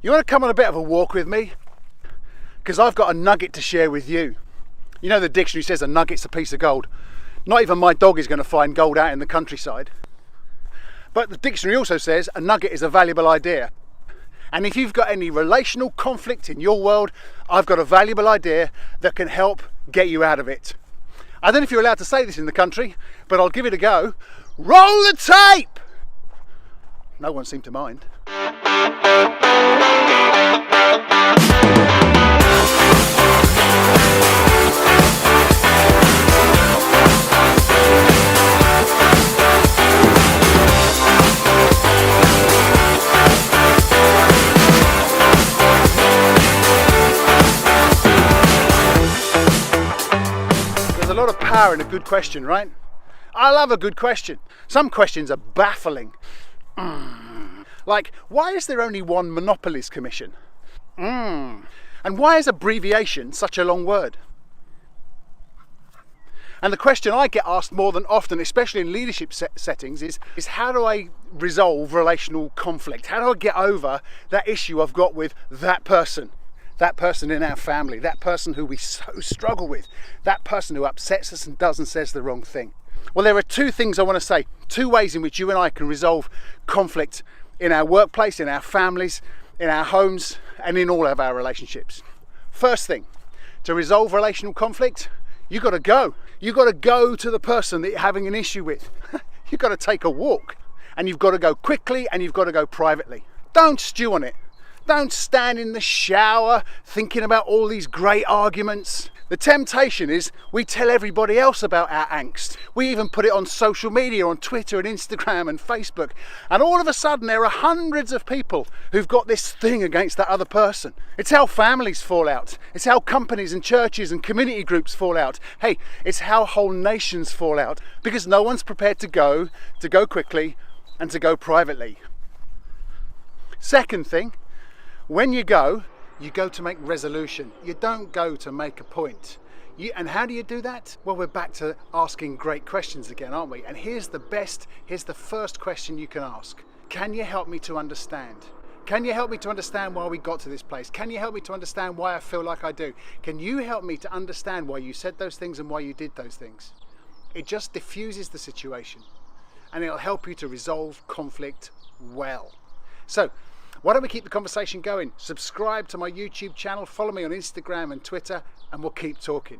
You want to come on a bit of a walk with me? Because I've got a nugget to share with you. You know the dictionary says a nugget's a piece of gold. Not even my dog is going to find gold out in the countryside. But the dictionary also says a nugget is a valuable idea. And if you've got any relational conflict in your world, I've got a valuable idea that can help get you out of it. I don't know if you're allowed to say this in the country, but I'll give it a go. Roll the tape! No one seemed to mind. There's a lot of power in a good question, right? I love a good question. Some questions are baffling. Like, why is there only one Monopolies Commission? And why is abbreviation such a long word? And the question I get asked more than often, especially in leadership settings, is how do I resolve relational conflict? How do I get over that issue I've got with that person in our family, that person who we so struggle with, that person who upsets us and does and says the wrong thing? Well, there are two things I want to say, two ways in which you and I can resolve conflict in our workplace, in our families, in our homes, and in all of our relationships. First thing, to resolve relational conflict, you've got to go. You've got to go to the person that you're having an issue with. You've got to take a walk, and you've got to go quickly, and you've got to go privately. Don't stew on it. Don't stand in the shower thinking about all these great arguments. The temptation is we tell everybody else about our angst. We even put it on social media, on Twitter and Instagram and Facebook. And all of a sudden there are hundreds of people who've got this thing against that other person. It's how families fall out. It's how companies and churches and community groups fall out. Hey, it's how whole nations fall out because no one's prepared to go quickly and to go privately. Second thing, when you go to make resolution. You don't go to make a point. And how do you do that? Well, we're back to asking great questions again, aren't we? And here's the first question you can ask. Can you help me to understand? Can you help me to understand why we got to this place? Can you help me to understand why I feel like I do? Can you help me to understand why you said those things and why you did those things? It just diffuses the situation and it'll help you to resolve conflict well. So, why don't we keep the conversation going? Subscribe to my YouTube channel, follow me on Instagram and Twitter, and we'll keep talking.